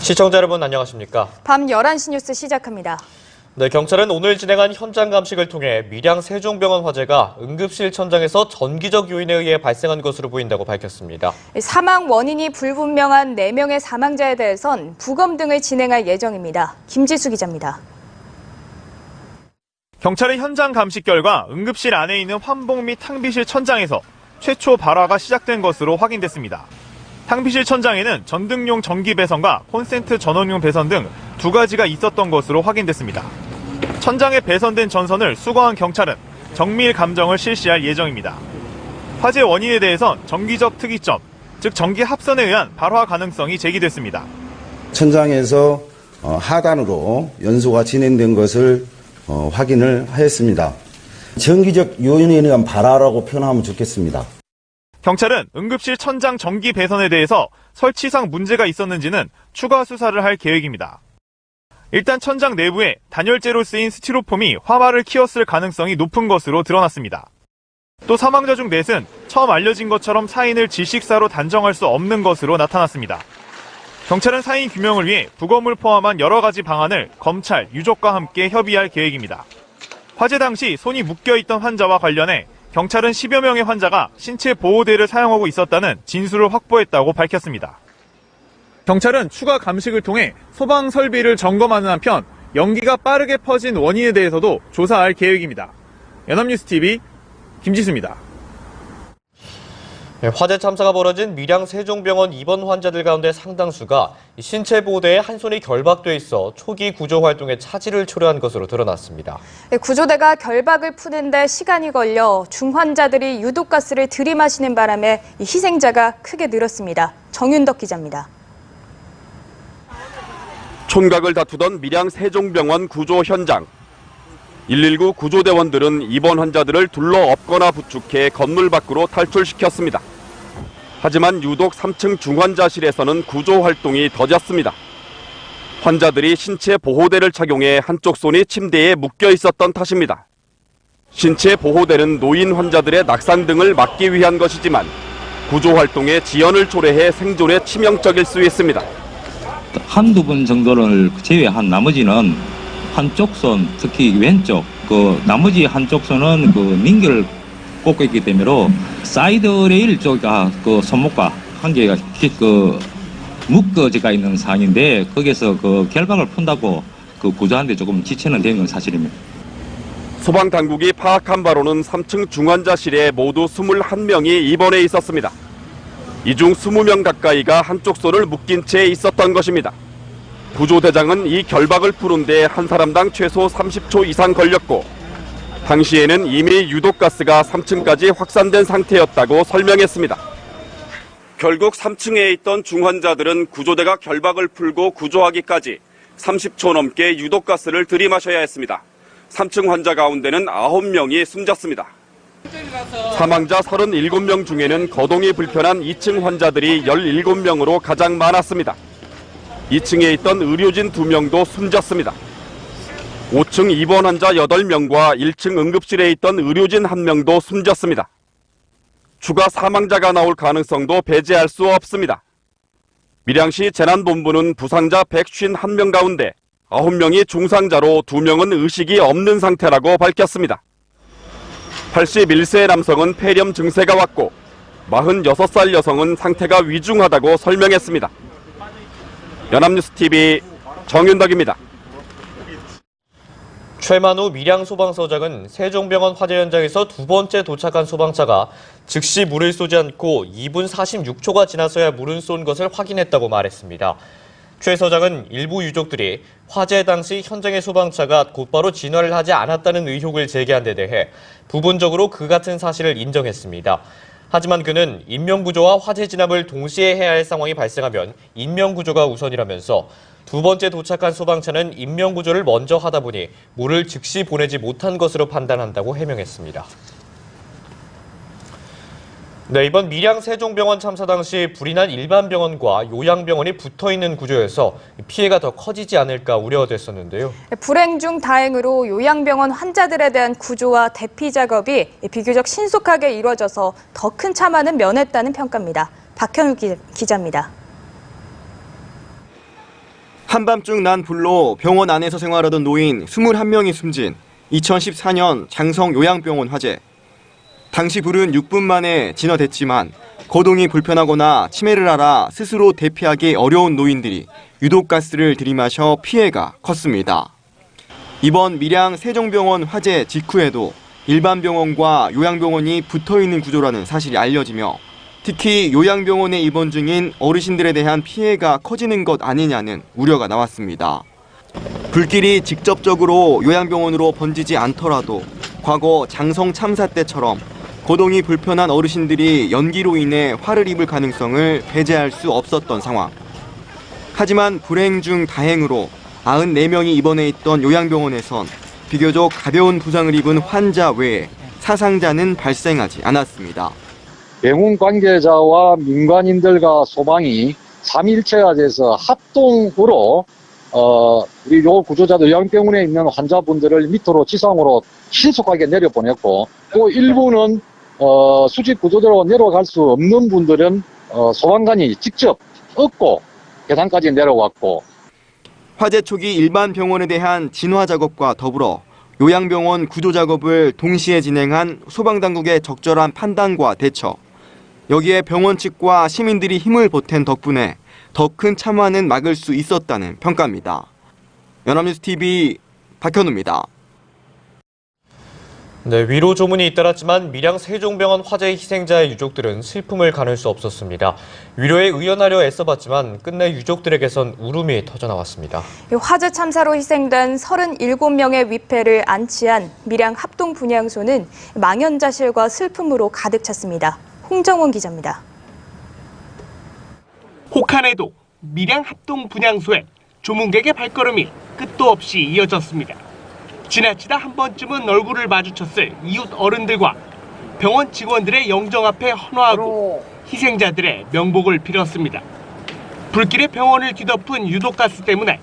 시청자 여러분 안녕하십니까? 밤 11시 뉴스 시작합니다. 네, 경찰은 오늘 진행한 현장 감식을 통해 밀양 세종병원 화재가 응급실 천장에서 전기적 요인에 의해 발생한 것으로 보인다고 밝혔습니다. 사망 원인이 불분명한 4명의 사망자에 대해선 부검 등을 진행할 예정입니다. 김지수 기자입니다. 경찰의 현장 감식 결과 응급실 안에 있는 환복 및 탕비실 천장에서 최초 발화가 시작된 것으로 확인됐습니다. 탕비실 천장에는 전등용 전기 배선과 콘센트 전원용 배선 등 2가지가 있었던 것으로 확인됐습니다. 천장에 배선된 전선을 수거한 경찰은 정밀 감정을 실시할 예정입니다. 화재 원인에 대해선 전기적 특이점, 즉 전기 합선에 의한 발화 가능성이 제기됐습니다. 천장에서 하단으로 연소가 진행된 것을 확인을 하였습니다. 전기적 요인에 의한 발화라고 표현하면 좋겠습니다. 경찰은 응급실 천장 전기 배선에 대해서 설치상 문제가 있었는지는 추가 수사를 할 계획입니다. 일단 천장 내부에 단열재로 쓰인 스티로폼이 화마를 키웠을 가능성이 높은 것으로 드러났습니다. 또 사망자 중 넷은 처음 알려진 것처럼 사인을 질식사로 단정할 수 없는 것으로 나타났습니다. 경찰은 사인 규명을 위해 부검을 포함한 여러 가지 방안을 검찰, 유족과 함께 협의할 계획입니다. 화재 당시 손이 묶여있던 환자와 관련해 경찰은 10여 명의 환자가 신체 보호대를 사용하고 있었다는 진술을 확보했다고 밝혔습니다. 경찰은 추가 감식을 통해 소방 설비를 점검하는 한편 연기가 빠르게 퍼진 원인에 대해서도 조사할 계획입니다. 연합뉴스TV 김지수입니다. 화재 참사가 벌어진 밀양 세종병원 입원 환자들 가운데 상당수가 신체 보호대에 한 손이 결박돼 있어 초기 구조 활동에 차질을 초래한 것으로 드러났습니다. 구조대가 결박을 푸는데 시간이 걸려 중환자들이 유독가스를 들이마시는 바람에 희생자가 크게 늘었습니다. 정윤덕 기자입니다. 촌각을 다투던 밀양 세종병원 구조 현장. 119 구조대원들은 입원 환자들을 둘러 엎거나 부축해 건물 밖으로 탈출시켰습니다. 하지만 유독 3층 중환자실에서는 구조 활동이 더뎠습니다. 환자들이 신체 보호대를 착용해 한쪽 손이 침대에 묶여 있었던 탓입니다. 신체 보호대는 노인 환자들의 낙상 등을 막기 위한 것이지만 구조 활동에 지연을 초래해 생존에 치명적일 수 있습니다. 한두 분 정도를 제외한 나머지는 한쪽 손, 특히 왼쪽, 나머지 한쪽 손은 링겔을 꽂고 있기 때문에 사이드 레일 쪽과 손목과 한 개가 묶어져 있는 상황인데 거기서 결박을 푼다고 구조하는데 조금 지체는 된 건 사실입니다. 소방당국이 파악한 바로는 3층 중환자실에 모두 21명이 입원해 있었습니다. 이 중 20명 가까이가 한쪽 손을 묶인 채 있었던 것입니다. 구조대장은 이 결박을 푸는데 한 사람당 최소 30초 이상 걸렸고 당시에는 이미 유독가스가 3층까지 확산된 상태였다고 설명했습니다. 결국 3층에 있던 중환자들은 구조대가 결박을 풀고 구조하기까지 30초 넘게 유독가스를 들이마셔야 했습니다. 3층 환자 가운데는 9명이 숨졌습니다. 사망자 37명 중에는 거동이 불편한 2층 환자들이 17명으로 가장 많았습니다. 2층에 있던 의료진 2명도 숨졌습니다. 5층 입원 환자 8명과 1층 응급실에 있던 의료진 1명도 숨졌습니다. 추가 사망자가 나올 가능성도 배제할 수 없습니다. 밀양시 재난본부는 부상자 151명 가운데 9명이 중상자로 2명은 의식이 없는 상태라고 밝혔습니다. 81세 남성은 폐렴 증세가 왔고 46살 여성은 상태가 위중하다고 설명했습니다. 연합뉴스TV 정윤덕입니다. 최만우 밀양소방서장은 세종병원 화재 현장에서 2번째 도착한 소방차가 즉시 물을 쏘지 않고 2분 46초가 지나서야 물을 쏜 것을 확인했다고 말했습니다. 최 서장은 일부 유족들이 화재 당시 현장의 소방차가 곧바로 진화를 하지 않았다는 의혹을 제기한 데 대해 부분적으로 그 같은 사실을 인정했습니다. 하지만 그는 인명구조와 화재 진압을 동시에 해야 할 상황이 발생하면 인명구조가 우선이라면서 2번째 도착한 소방차는 인명구조를 먼저 하다 보니 물을 즉시 보내지 못한 것으로 판단한다고 해명했습니다. 네, 이번 밀양 세종병원 참사 당시 불이 난 일반 병원과 요양병원이 붙어있는 구조여서 피해가 더 커지지 않을까 우려됐었는데요. 불행 중 다행으로 요양병원 환자들에 대한 구조와 대피 작업이 비교적 신속하게 이루어져서 더 큰 참화는 면했다는 평가입니다. 박현우 기자입니다. 한밤중 난 불로 병원 안에서 생활하던 노인 21명이 숨진 2014년 장성 요양병원 화재. 당시 불은 6분 만에 진화됐지만 거동이 불편하거나 치매를 앓아 스스로 대피하기 어려운 노인들이 유독가스를 들이마셔 피해가 컸습니다. 이번 밀양 세종병원 화재 직후에도 일반 병원과 요양병원이 붙어있는 구조라는 사실이 알려지며 특히 요양병원에 입원 중인 어르신들에 대한 피해가 커지는 것 아니냐는 우려가 나왔습니다. 불길이 직접적으로 요양병원으로 번지지 않더라도 과거 장성 참사 때처럼 거동이 불편한 어르신들이 연기로 인해 화를 입을 가능성을 배제할 수 없었던 상황. 하지만 불행 중 다행으로 94명이 입원해 있던 요양병원에선 비교적 가벼운 부상을 입은 환자 외에 사상자는 발생하지 않았습니다. 병원 관계자와 민간인들과 소방이 3일체가 돼서 합동으로 우리 요 구조자들 요양병원에 있는 환자분들을 밑으로 지상으로 신속하게 내려보냈고, 또 일부는 수직 구조대로 내려갈 수 없는 분들은 소방관이 직접 업고 계단까지 내려왔고. 화재 초기 일반 병원에 대한 진화 작업과 더불어 요양병원 구조 작업을 동시에 진행한 소방당국의 적절한 판단과 대처. 여기에 병원 측과 시민들이 힘을 보탠 덕분에 더 큰 참화는 막을 수 있었다는 평가입니다. 연합뉴스TV 박현우입니다. 네, 위로 조문이 잇따랐지만 밀양 세종병원 화재 희생자의 유족들은 슬픔을 가눌 수 없었습니다. 위로에 의연하려 애써봤지만 끝내 유족들에게선 울음이 터져나왔습니다. 화재 참사로 희생된 37명의 위패를 안치한 밀양 합동분향소는 망연자실과 슬픔으로 가득 찼습니다. 홍정원 기자입니다. 혹한에도 밀양 합동분향소에 조문객의 발걸음이 끝도 없이 이어졌습니다. 지나치다 한 번쯤은 얼굴을 마주쳤을 이웃 어른들과 병원 직원들의 영정 앞에 헌화하고 희생자들의 명복을 빌었습니다. 불길에 병원을 뒤덮은 유독가스 때문에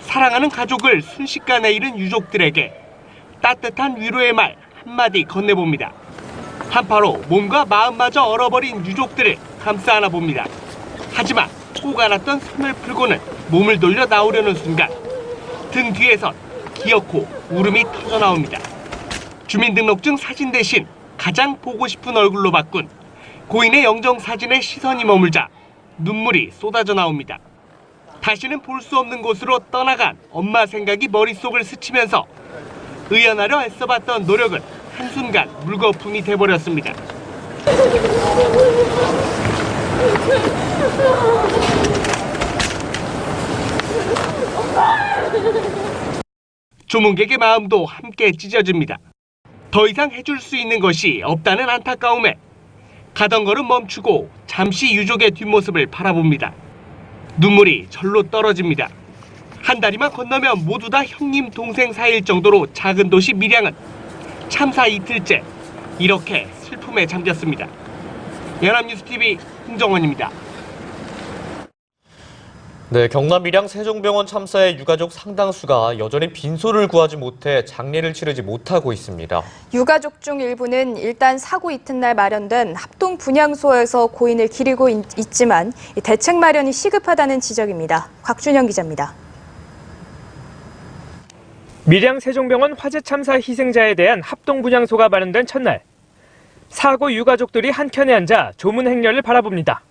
사랑하는 가족을 순식간에 잃은 유족들에게 따뜻한 위로의 말 한마디 건네봅니다. 한파로 몸과 마음마저 얼어버린 유족들을 감싸 안아 봅니다. 하지만 꼭 안았던 손을 풀고는 몸을 돌려 나오려는 순간 등 뒤에선 기어코 울음이 터져나옵니다. 주민등록증 사진 대신 가장 보고 싶은 얼굴로 바꾼 고인의 영정사진에 시선이 머물자 눈물이 쏟아져 나옵니다. 다시는 볼 수 없는 곳으로 떠나간 엄마 생각이 머릿속을 스치면서 의연하려 애써봤던 노력은 한순간 물거품이 돼버렸습니다. 조문객의 마음도 함께 찢어집니다. 더 이상 해줄 수 있는 것이 없다는 안타까움에 가던 걸음 멈추고 잠시 유족의 뒷모습을 바라봅니다. 눈물이 절로 떨어집니다. 한 다리만 건너면 모두 다 형님 동생 사이일 정도로 작은 도시 밀양은 참사 이틀째 이렇게 슬픔에 잠겼습니다. 연합뉴스TV 홍정원입니다. 네, 경남 밀양 세종병원 참사의 유가족 상당수가 여전히 빈소를 구하지 못해 장례를 치르지 못하고 있습니다. 유가족 중 일부는 일단 사고 이튿날 마련된 합동 분향소에서 고인을 기리고 있지만 대책 마련이 시급하다는 지적입니다. 곽준영 기자입니다. 밀양 세종병원 화재 참사 희생자에 대한 합동 분향소가 마련된 첫날, 사고 유가족들이 한켠에 앉아 조문 행렬을 바라봅니다.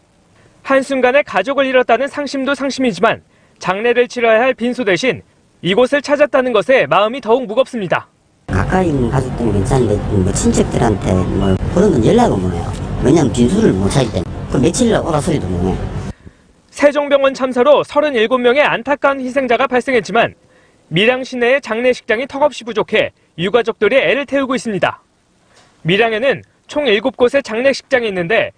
한순간에 가족을 잃었다는 상심도 상심이지만 장례를 치러야 할 빈소 대신 이곳을 찾았다는 것에 마음이 더욱 무겁습니다. 가까이 있는 가족들은 괜찮은데 친척들한테 그런 건 연락을 못 해요. 왜냐하면 빈소를 못 찾기 때문에. 그 며칠 오라 소리도 못 해요. 세종병원 참사로 37명의 안타까운 희생자가 발생했지만 밀양 시내의 장례식장이 턱없이 부족해 유가족들이 애를 태우고 있습니다. 밀양에는 총 7곳의 장례식장이 있는데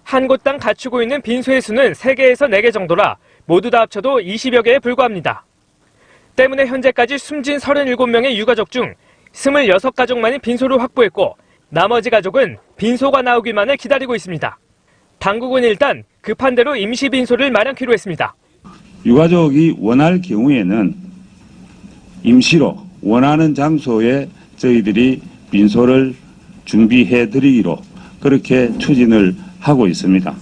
한 곳당 갖추고 있는 빈소의 수는 3개에서 4개 정도라 모두 다 합쳐도 20여 개에 불과합니다. 때문에 현재까지 숨진 37명의 유가족 중 26가족만이 빈소를 확보했고 나머지 가족은 빈소가 나오기만을 기다리고 있습니다. 당국은 일단 급한 대로 임시 빈소를 마련키로 했습니다. 유가족이 원할 경우에는 임시로 원하는 장소에 저희들이 빈소를 준비해드리기로 그렇게 추진을 하고 있습니다.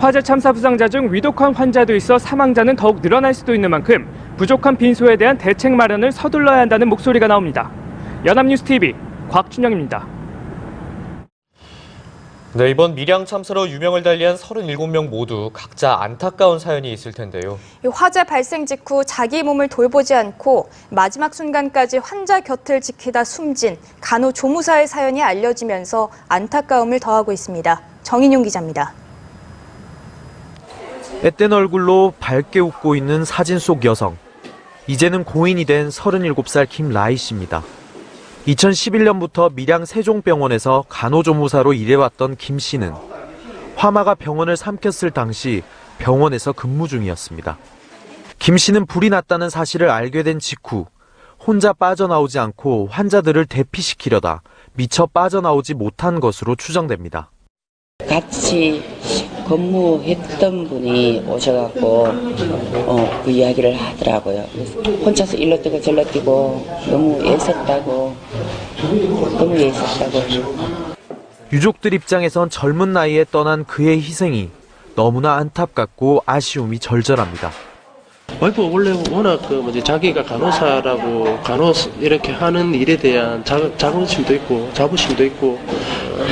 화재 참사 부상자 중 위독한 환자도 있어 사망자는 더욱 늘어날 수도 있는 만큼 부족한 빈소에 대한 대책 마련을 서둘러야 한다는 목소리가 나옵니다. 연합뉴스TV 곽준영입니다. 네, 이번 밀양 참사로 유명을 달리한 37명 모두 각자 안타까운 사연이 있을 텐데요. 화재 발생 직후 자기 몸을 돌보지 않고 마지막 순간까지 환자 곁을 지키다 숨진 간호조무사의 사연이 알려지면서 안타까움을 더하고 있습니다. 정인용 기자입니다. 앳된 얼굴로 밝게 웃고 있는 사진 속 여성. 이제는 고인이 된 37살 김라희 씨입니다. 2011년부터 밀양 세종병원에서 간호조무사로 일해왔던 김 씨는 화마가 병원을 삼켰을 당시 병원에서 근무 중이었습니다. 김 씨는 불이 났다는 사실을 알게 된 직후 혼자 빠져나오지 않고 환자들을 대피시키려다 미처 빠져나오지 못한 것으로 추정됩니다. 같이 근무했던 분이 오셔갖고 그 이야기를 하더라고요. 혼자서 일로 뛰고 절로 뛰고 너무 애썼다고. 유족들 입장에선 젊은 나이에 떠난 그의 희생이 너무나 안타깝고 아쉬움이 절절합니다. 와이프가 원래 워낙 자기가 간호사라고 이렇게 하는 일에 대한 자긍심도 있고 자부심도 있고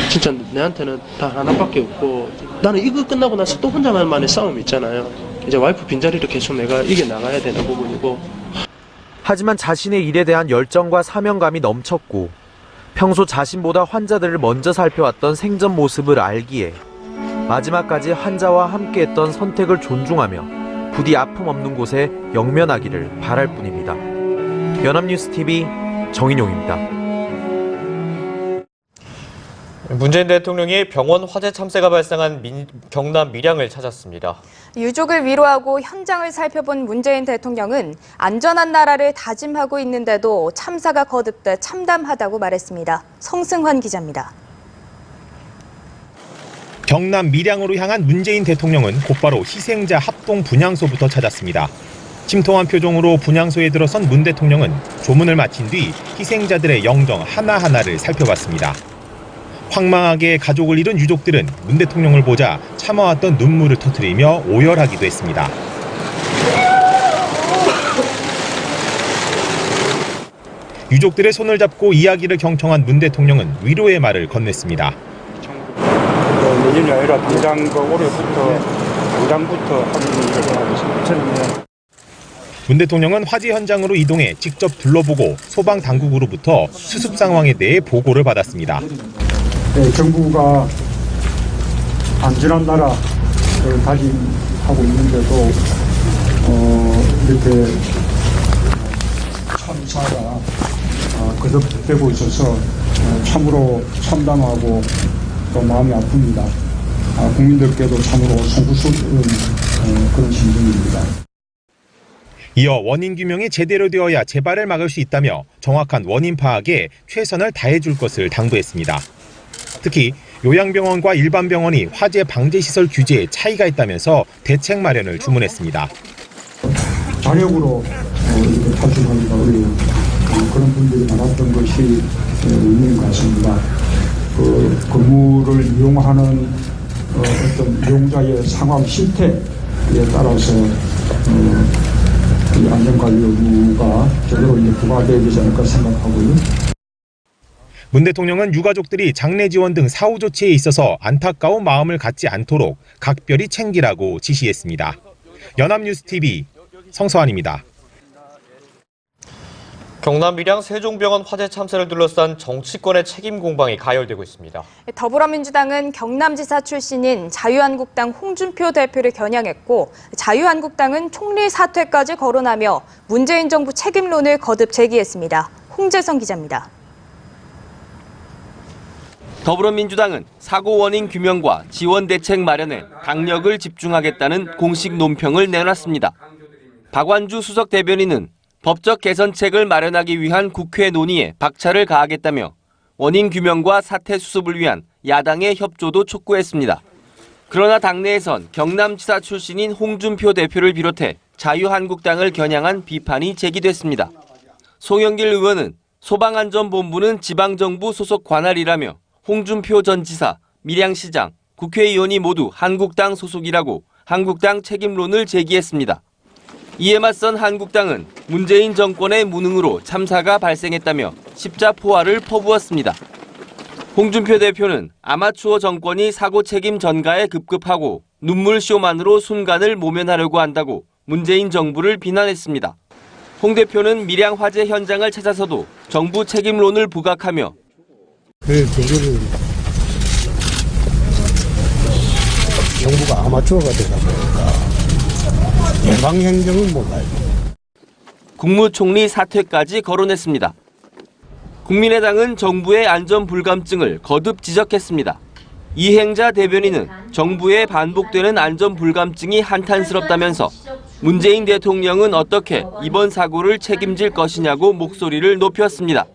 진짜 내한테는 다 하나밖에 없고 나는 이거 끝나고 나서 또 혼자만의 싸움이 있잖아요. 이제 와이프 빈자리를 계속 내가 이겨나가야 되는 부분이고. 하지만 자신의 일에 대한 열정과 사명감이 넘쳤고 평소 자신보다 환자들을 먼저 살펴왔던 생전 모습을 알기에 마지막까지 환자와 함께했던 선택을 존중하며 부디 아픔 없는 곳에 영면하기를 바랄 뿐입니다. 연합뉴스TV 정인용입니다. 문재인 대통령이 병원 화재 참사가 발생한 경남 밀양을 찾았습니다. 유족을 위로하고 현장을 살펴본 문재인 대통령은 안전한 나라를 다짐하고 있는데도 참사가 거듭돼 참담하다고 말했습니다. 성승환 기자입니다. 경남 밀양으로 향한 문재인 대통령은 곧바로 희생자 합동 분향소부터 찾았습니다. 침통한 표정으로 분향소에 들어선 문 대통령은 조문을 마친 뒤 희생자들의 영정 하나하나를 살펴봤습니다. 황망하게 가족을 잃은 유족들은 문 대통령을 보자 참아왔던 눈물을 터뜨리며 오열하기도 했습니다. 유족들의 손을 잡고 이야기를 경청한 문 대통령은 위로의 말을 건넸습니다. 내년이 아니라 당장부터 하는 일을 하겠습니다. 문 대통령은 화재 현장으로 이동해 직접 둘러보고 소방 당국으로부터 수습 상황에 대해 보고를 받았습니다. 네, 정부가 안전한 나라를 다짐하고 있는데도 이렇게 참사가 거듭되고 있어서 참으로 참담하고 또 마음이 아픕니다. 국민들께도 참으로 송구스러운 그런 심정입니다. 이어 원인 규명이 제대로 되어야 재발을 막을 수 있다며 정확한 원인 파악에 최선을 다해줄 것을 당부했습니다. 특히 요양병원과 일반 병원이 화재 방제 시설 규제에 차이가 있다면서 대책 마련을 주문했습니다. 자력으로 탈출하기가 어려운 그런 분들이 많았던 것이 있는 것 같습니다. 근무를 이용하는 어떤 이용자의 상황 실태에 따라서 이 안전관리 의무가 제대로 부과되어야 되지 않을까 생각하고요. 문 대통령은 유가족들이 장례 지원 등 사후 조치에 있어서 안타까운 마음을 갖지 않도록 각별히 챙기라고 지시했습니다. 연합뉴스TV 성서환입니다. 경남 밀양 세종병원 화재 참사를 둘러싼 정치권의 책임 공방이 가열되고 있습니다. 더불어민주당은 경남지사 출신인 자유한국당 홍준표 대표를 겨냥했고 자유한국당은 총리 사퇴까지 거론하며 문재인 정부 책임론을 거듭 제기했습니다. 홍재성 기자입니다. 더불어민주당은 사고 원인 규명과 지원 대책 마련에 강력을 집중하겠다는 공식 논평을 내놨습니다. 박완주 수석 대변인은 법적 개선책을 마련하기 위한 국회 논의에 박차를 가하겠다며 원인 규명과 사태 수습을 위한 야당의 협조도 촉구했습니다. 그러나 당내에선 경남지사 출신인 홍준표 대표를 비롯해 자유한국당을 겨냥한 비판이 제기됐습니다. 송영길 의원은 소방안전본부는 지방정부 소속 관할이라며 홍준표 전 지사, 밀양시장, 국회의원이 모두 한국당 소속이라고 한국당 책임론을 제기했습니다. 이에 맞선 한국당은 문재인 정권의 무능으로 참사가 발생했다며 십자포화를 퍼부었습니다. 홍준표 대표는 아마추어 정권이 사고 책임 전가에 급급하고 눈물쇼만으로 순간을 모면하려고 한다고 문재인 정부를 비난했습니다. 홍 대표는 밀양 화재 현장을 찾아서도 정부 책임론을 부각하며 정부가 아마추어가 되다 보니까 예방행정은 몰라요. 국무총리 사퇴까지 거론했습니다. 국민의당은 정부의 안전불감증을 거듭 지적했습니다. 이행자 대변인은 정부의 반복되는 안전불감증이 한탄스럽다면서 문재인 대통령은 어떻게 이번 사고를 책임질 것이냐고 목소리를 높였습니다.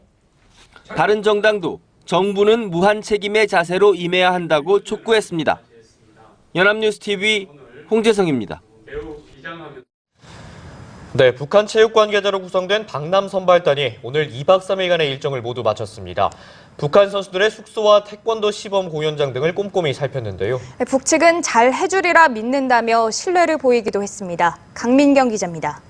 바른정당도 정부는 무한 책임의 자세로 임해야 한다고 촉구했습니다. 연합뉴스TV 홍재성입니다. 네, 북한 체육 관계자로 구성된 박람 선발단이 오늘 2박 3일간의 일정을 모두 마쳤습니다. 북한 선수들의 숙소와 태권도 시범 공연장 등을 꼼꼼히 살폈는데요. 북측은 잘 해주리라 믿는다며 신뢰를 보이기도 했습니다. 강민경 기자입니다.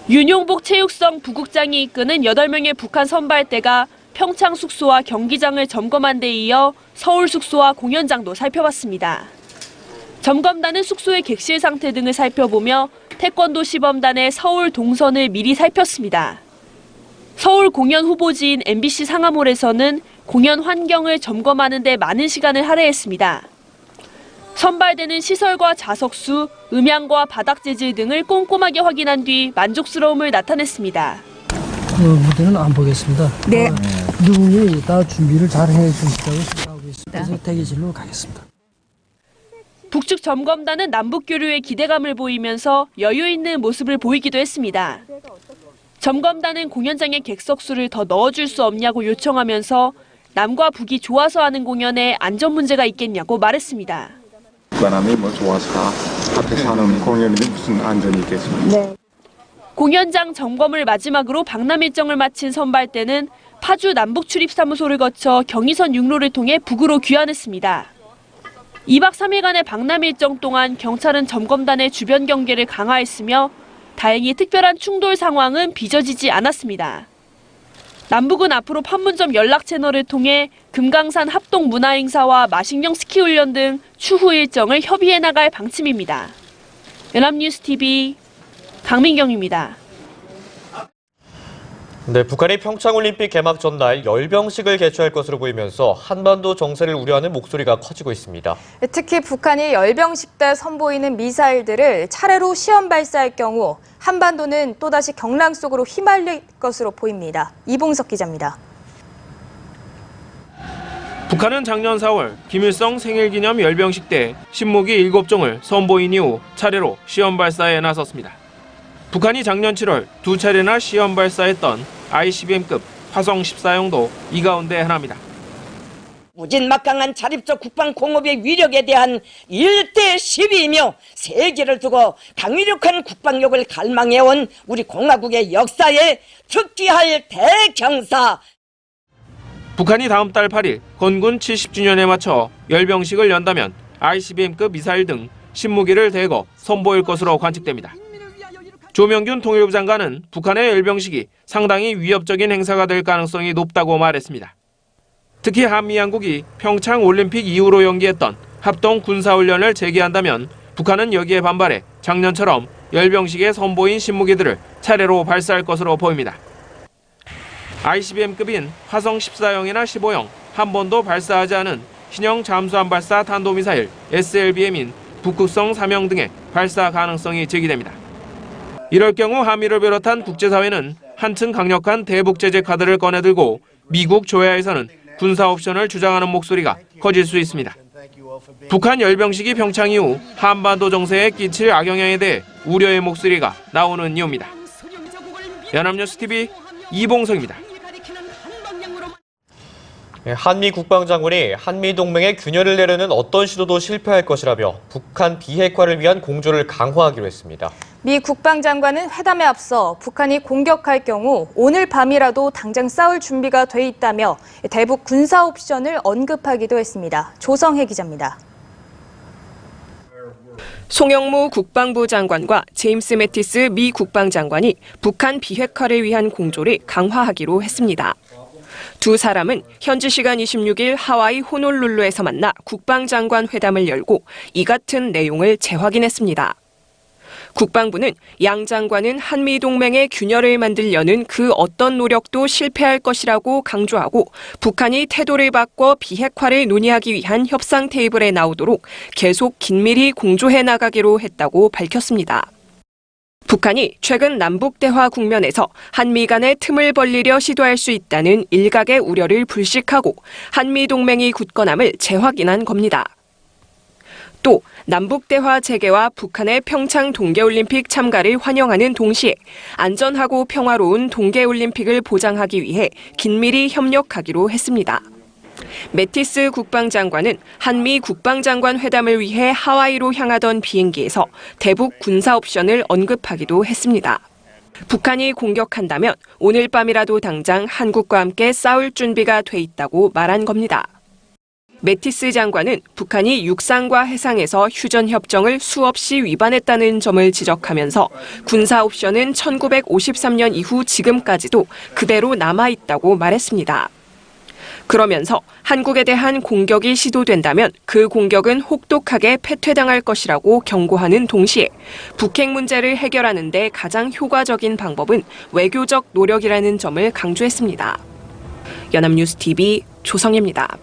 윤용복 체육성 부국장이 이끄는 8명의 북한 선발대가 평창 숙소와 경기장을 점검한 데 이어 서울 숙소와 공연장도 살펴봤습니다. 점검단은 숙소의 객실 상태 등을 살펴보며 태권도 시범단의 서울 동선을 미리 살폈습니다. 서울 공연 후보지인 MBC 상암홀에서는 공연 환경을 점검하는 데 많은 시간을 할애했습니다. 선발대는 시설과 좌석수, 음향과 바닥 재질 등을 꼼꼼하게 확인한 뒤 만족스러움을 나타냈습니다. 무대는 안 보겠습니다. 네. 누군지 다 준비를 잘 해주시라고 생각하고 있습니다. 그래서 대기실로 가겠습니다. 북측 점검단은 남북교류에 기대감을 보이면서 여유 있는 모습을 보이기도 했습니다. 점검단은 공연장에 객석수를 더 넣어줄 수 없냐고 요청하면서 남과 북이 좋아서 하는 공연에 안전 문제가 있겠냐고 말했습니다. 북한함이 좋아서 앞에서 하는 공연인데 무슨 안전이 있겠습니까? 네. 공연장 점검을 마지막으로 박람 일정을 마친 선발대는 파주 남북출입사무소를 거쳐 경의선 육로를 통해 북으로 귀환했습니다. 2박 3일간의 박람 일정 동안 경찰은 점검단의 주변 경계를 강화했으며 다행히 특별한 충돌 상황은 빚어지지 않았습니다. 남북은 앞으로 판문점 연락 채널을 통해 금강산 합동 문화행사와 마식령 스키훈련 등 추후 일정을 협의해 나갈 방침입니다. 연합뉴스TV 강민경입니다. 네, 북한이 평창올림픽 개막 전날 열병식을 개최할 것으로 보이면서 한반도 정세를 우려하는 목소리가 커지고 있습니다. 특히 북한이 열병식 때 선보이는 미사일들을 차례로 시험 발사할 경우 한반도는 또다시 경랑 속으로 휘말릴 것으로 보입니다. 이봉석 기자입니다. 북한은 작년 4월 김일성 생일기념 열병식 때 신무기 7종을 선보인 이후 차례로 시험 발사에 나섰습니다. 북한이 작년 7월 2차례나 시험 발사했던 ICBM급 화성 14형도 이 가운데 하나입니다. 무진막강한 자립적 국방 공업의 위력에 대한 1대 시비이며 세계를 두고 강력한 국방력을 갈망해온 우리 공화국의 역사에 특기할 대경사. 북한이 다음 달 8일 건군 70주년에 맞춰 열병식을 연다면 ICBM급 미사일 등 신무기를 대거 선보일 것으로 관측됩니다. 조명균 통일부 장관은 북한의 열병식이 상당히 위협적인 행사가 될 가능성이 높다고 말했습니다. 특히 한미양국이 평창 올림픽 이후로 연기했던 합동 군사훈련을 재개한다면 북한은 여기에 반발해 작년처럼 열병식에 선보인 신무기들을 차례로 발사할 것으로 보입니다. ICBM급인 화성 14형이나 15형, 한 번도 발사하지 않은 신형 잠수함 발사 탄도미사일 SLBM인 북극성 3형 등의 발사 가능성이 제기됩니다. 이럴 경우 한미를 비롯한 국제사회는 한층 강력한 대북 제재 카드를 꺼내들고 미국 조야에서는 군사 옵션을 주장하는 목소리가 커질 수 있습니다. 북한 열병식이 평창 이후 한반도 정세에 끼칠 악영향에 대해 우려의 목소리가 나오는 이유입니다. 연합뉴스TV 이봉석입니다. 한미 국방장관이 한미동맹의 균열을 내려는 어떤 시도도 실패할 것이라며 북한 비핵화를 위한 공조를 강화하기로 했습니다. 미 국방장관은 회담에 앞서 북한이 공격할 경우 오늘 밤이라도 당장 싸울 준비가 돼 있다며 대북 군사 옵션을 언급하기도 했습니다. 조성혜 기자입니다. 송영무 국방부 장관과 제임스 매티스 미 국방장관이 북한 비핵화를 위한 공조를 강화하기로 했습니다. 두 사람은 현지 시간 26일 하와이 호놀룰루에서 만나 국방장관 회담을 열고 이 같은 내용을 재확인했습니다. 국방부는 양 장관은 한미동맹의 균열을 만들려는 그 어떤 노력도 실패할 것이라고 강조하고 북한이 태도를 바꿔 비핵화를 논의하기 위한 협상 테이블에 나오도록 계속 긴밀히 공조해 나가기로 했다고 밝혔습니다. 북한이 최근 남북 대화 국면에서 한미 간의 틈을 벌리려 시도할 수 있다는 일각의 우려를 불식하고 한미 동맹이 굳건함을 재확인한 겁니다. 또 남북 대화 재개와 북한의 평창 동계올림픽 참가를 환영하는 동시에 안전하고 평화로운 동계올림픽을 보장하기 위해 긴밀히 협력하기로 했습니다. 매티스 국방장관은 한미 국방장관 회담을 위해 하와이로 향하던 비행기에서 대북 군사 옵션을 언급하기도 했습니다. 북한이 공격한다면 오늘 밤이라도 당장 한국과 함께 싸울 준비가 돼 있다고 말한 겁니다. 매티스 장관은 북한이 육상과 해상에서 휴전협정을 수없이 위반했다는 점을 지적하면서 군사 옵션은 1953년 이후 지금까지도 그대로 남아있다고 말했습니다. 그러면서 한국에 대한 공격이 시도된다면 그 공격은 혹독하게 패퇴당할 것이라고 경고하는 동시에 북핵 문제를 해결하는 데 가장 효과적인 방법은 외교적 노력이라는 점을 강조했습니다. 연합뉴스TV 조성혜입니다.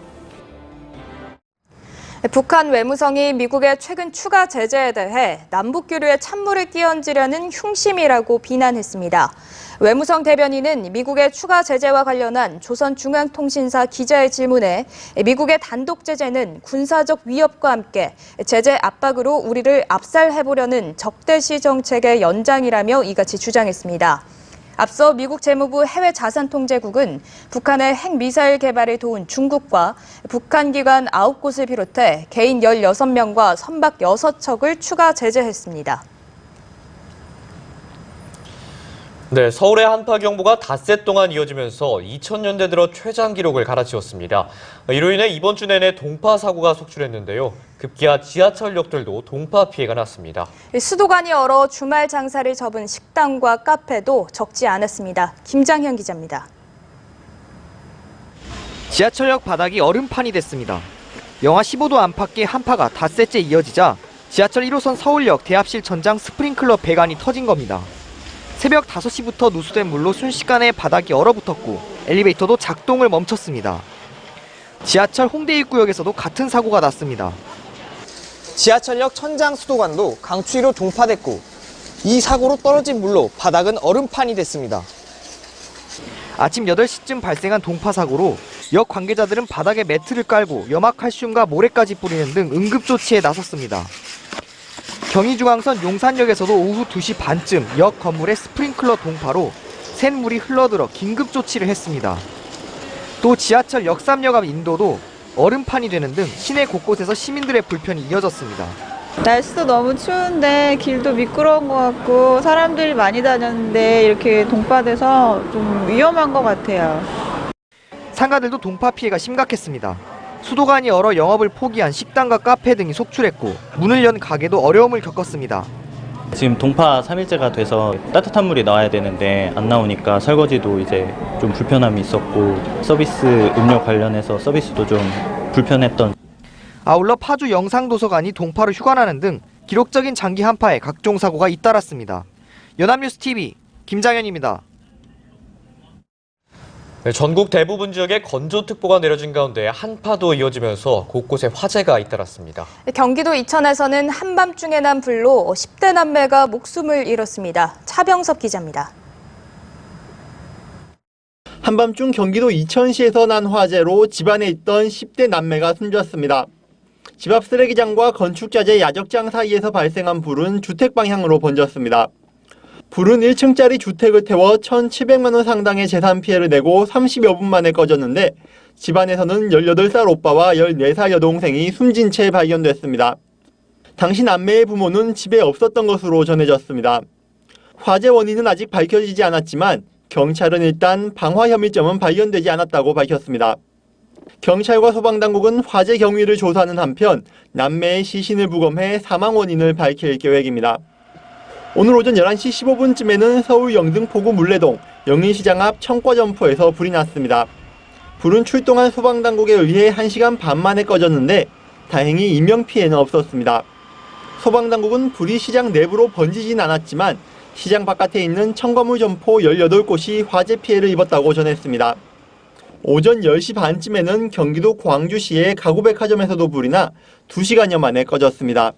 북한 외무성이 미국의 최근 추가 제재에 대해 남북 교류에 찬물을 끼얹으려는 흉심이라고 비난했습니다. 외무성 대변인은 미국의 추가 제재와 관련한 조선중앙통신사 기자의 질문에 미국의 단독 제재는 군사적 위협과 함께 제재 압박으로 우리를 압살해보려는 적대시 정책의 연장이라며 이같이 주장했습니다. 앞서 미국 재무부 해외자산통제국은 북한의 핵미사일 개발에 도운 중국과 북한 기관 9곳을 비롯해 개인 16명과 선박 6척을 추가 제재했습니다. 네, 서울의 한파 경보가 닷새 동안 이어지면서 2000년대 들어 최장 기록을 갈아치웠습니다. 이로 인해 이번 주 내내 동파 사고가 속출했는데요. 급기야 지하철역들도 동파 피해가 났습니다. 수도관이 얼어 주말 장사를 접은 식당과 카페도 적지 않았습니다. 김장현 기자입니다. 지하철역 바닥이 얼음판이 됐습니다. 영하 15도 안팎의 한파가 닷새째 이어지자 지하철 1호선 서울역 대합실 천장 스프링클러 배관이 터진 겁니다. 새벽 5시부터 누수된 물로 순식간에 바닥이 얼어붙었고 엘리베이터도 작동을 멈췄습니다. 지하철 홍대 입구역에서도 같은 사고가 났습니다. 지하철역 천장 수도관도 강추위로 동파됐고 이 사고로 떨어진 물로 바닥은 얼음판이 됐습니다. 아침 8시쯤 발생한 동파 사고로 역 관계자들은 바닥에 매트를 깔고 염화칼슘과 모래까지 뿌리는 등 응급조치에 나섰습니다. 경의중앙선 용산역에서도 오후 2시 반쯤 역 건물의 스프링클러 동파로 샘물이 흘러들어 긴급조치를 했습니다. 또 지하철 역삼역 앞 인도도 얼음판이 되는 등 시내 곳곳에서 시민들의 불편이 이어졌습니다. 날씨도 너무 추운데 길도 미끄러운 것 같고 사람들이 많이 다녔는데 이렇게 동파돼서 좀 위험한 것 같아요. 상가들도 동파 피해가 심각했습니다. 수도관이 얼어 영업을 포기한 식당과 카페 등이 속출했고 문을 연 가게도 어려움을 겪었습니다. 지금 동파 3일째가 돼서 따뜻한 물이 나와야 되는데 안 나오니까 설거지도 이제 좀 불편함이 있었고 서비스 음료 관련해서 서비스도 좀 불편했던. 아울러 파주 영상도서관이 동파로 휴관하는 등 기록적인 장기 한파에 각종 사고가 잇따랐습니다. 연합뉴스TV 김장현입니다. 네, 전국 대부분 지역에 건조특보가 내려진 가운데 한파도 이어지면서 곳곳에 화재가 잇따랐습니다. 경기도 이천에서는 한밤중에 난 불로 10대 남매가 목숨을 잃었습니다. 차병섭 기자입니다. 한밤중 경기도 이천시에서 난 화재로 집안에 있던 10대 남매가 숨졌습니다. 집 앞 쓰레기장과 건축자재 야적장 사이에서 발생한 불은 주택 방향으로 번졌습니다. 불은 1층짜리 주택을 태워 1,700만 원 상당의 재산 피해를 내고 30여 분 만에 꺼졌는데 집안에서는 18살 오빠와 14살 여동생이 숨진 채 발견됐습니다. 당시 남매의 부모는 집에 없었던 것으로 전해졌습니다. 화재 원인은 아직 밝혀지지 않았지만 경찰은 일단 방화 혐의점은 발견되지 않았다고 밝혔습니다. 경찰과 소방당국은 화재 경위를 조사하는 한편 남매의 시신을 부검해 사망 원인을 밝힐 계획입니다. 오늘 오전 11시 15분쯤에는 서울 영등포구 물레동 영인시장 앞 청과점포에서 불이 났습니다. 불은 출동한 소방당국에 의해 1시간 반 만에 꺼졌는데 다행히 인명피해는 없었습니다. 소방당국은 불이 시장 내부로 번지진 않았지만 시장 바깥에 있는 청과물 점포 18곳이 화재 피해를 입었다고 전했습니다. 오전 10시 반쯤에는 경기도 광주시의 가구백화점에서도 불이 나 2시간여 만에 꺼졌습니다.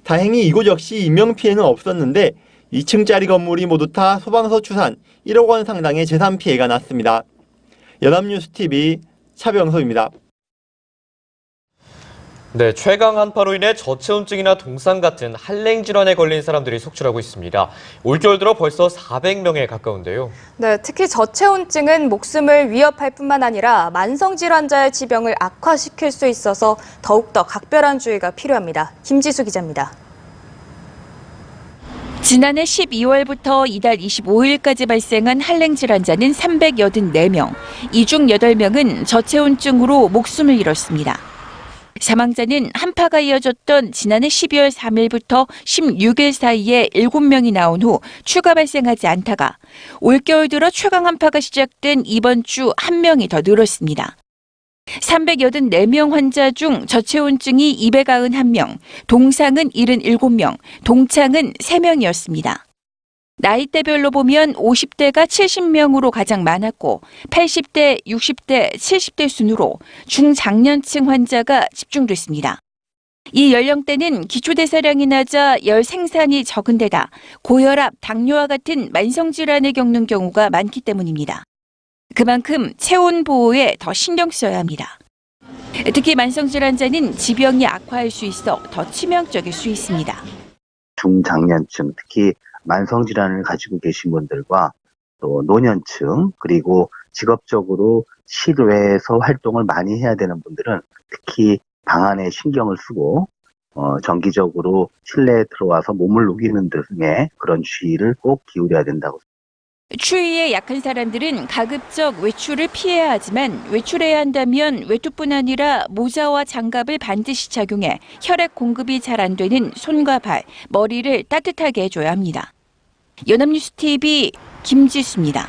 다행히 이곳 역시 인명피해는 없었는데 2층짜리 건물이 모두 타 소방서 추산 1억 원 상당의 재산 피해가 났습니다. 연합뉴스TV 차병서입니다. 네, 최강 한파로 인해 저체온증이나 동상 같은 한랭 질환에 걸린 사람들이 속출하고 있습니다. 올겨울 들어 벌써 400명에 가까운데요. 네, 특히 저체온증은 목숨을 위협할 뿐만 아니라 만성 질환자의 지병을 악화시킬 수 있어서 더욱더 각별한 주의가 필요합니다. 김지수 기자입니다. 지난해 12월부터 이달 25일까지 발생한 한랭 질환자는 384명, 이 중 8명은 저체온증으로 목숨을 잃었습니다. 사망자는 한파가 이어졌던 지난해 12월 3일부터 16일 사이에 7명이 나온 후 추가 발생하지 않다가 올겨울 들어 최강 한파가 시작된 이번 주 1명이 더 늘었습니다. 384명 환자 중 저체온증이 291명, 동상은 77명, 동창은 3명이었습니다. 나이대별로 보면 50대가 70명으로 가장 많았고 80대, 60대, 70대 순으로 중장년층 환자가 집중됐습니다. 이 연령대는 기초대사량이 낮아 열 생산이 적은 데다 고혈압, 당뇨와 같은 만성질환을 겪는 경우가 많기 때문입니다. 그만큼 체온 보호에 더 신경 써야 합니다. 특히 만성질환자는 지병이 악화할 수 있어 더 치명적일 수 있습니다. 중장년층, 특히 만성질환을 가지고 계신 분들과 또 노년층, 그리고 직업적으로 실외에서 활동을 많이 해야 되는 분들은 특히 방 안에 신경을 쓰고 정기적으로 실내에 들어와서 몸을 녹이는 등의 그런 주의를 꼭 기울여야 된다고. 추위에 약한 사람들은 가급적 외출을 피해야 하지만 외출해야 한다면 외투뿐 아니라 모자와 장갑을 반드시 착용해 혈액 공급이 잘 안 되는 손과 발, 머리를 따뜻하게 해줘야 합니다. 연합뉴스TV 김지수입니다.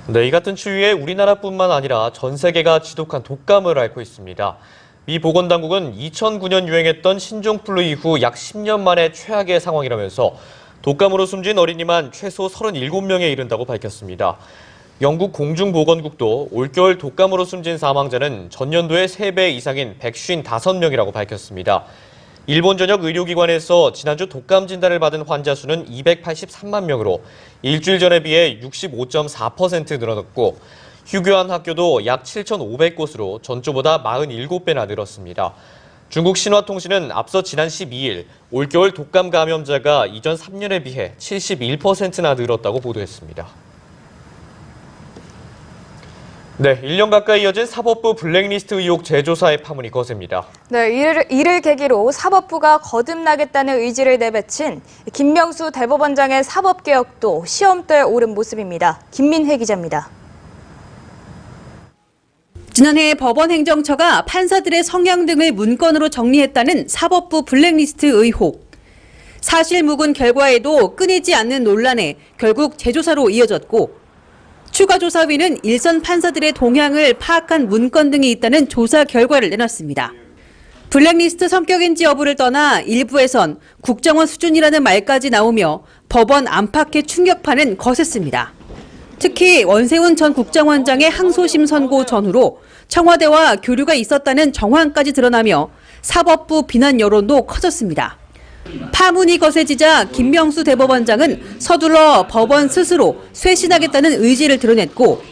네, 이 같은 추위에 우리나라뿐만 아니라 전 세계가 지독한 독감을 앓고 있습니다. 미 보건당국은 2009년 유행했던 신종플루 이후 약 10년 만에 최악의 상황이라면서 독감으로 숨진 어린이만 최소 37명에 이른다고 밝혔습니다. 영국 공중보건국도 올겨울 독감으로 숨진 사망자는 전년도의 3배 이상인 155명이라고 밝혔습니다. 일본 전역 의료기관에서 지난주 독감 진단을 받은 환자 수는 283만 명으로 일주일 전에 비해 65.4% 늘어났고 휴교한 학교도 약 7,500곳으로 전주보다 47배나 늘었습니다. 중국 신화통신은 앞서 지난 12일 올겨울 독감 감염자가 이전 3년에 비해 71%나 늘었다고 보도했습니다. 네, 1년 가까이 이어진 사법부 블랙리스트 의혹 재조사의 파문이 거셉니다. 네, 이를 계기로 사법부가 거듭나겠다는 의지를 내비친 김명수 대법원장의 사법개혁도 시험대에 오른 모습입니다. 김민혜 기자입니다. 지난해 법원 행정처가 판사들의 성향 등을 문건으로 정리했다는 사법부 블랙리스트 의혹. 사실 묵은 결과에도 끊이지 않는 논란에 결국 재조사로 이어졌고 추가 조사위는 일선 판사들의 동향을 파악한 문건 등이 있다는 조사 결과를 내놨습니다. 블랙리스트 성격인지 여부를 떠나 일부에선 국정원 수준이라는 말까지 나오며 법원 안팎의 충격파는 거셌습니다. 특히 원세훈 전 국정원장의 항소심 선고 전후로 청와대와 교류가 있었다는 정황까지 드러나며 사법부 비난 여론도 커졌습니다. 파문이 거세지자 김명수 대법원장은 서둘러 법원 스스로 쇄신하겠다는 의지를 드러냈고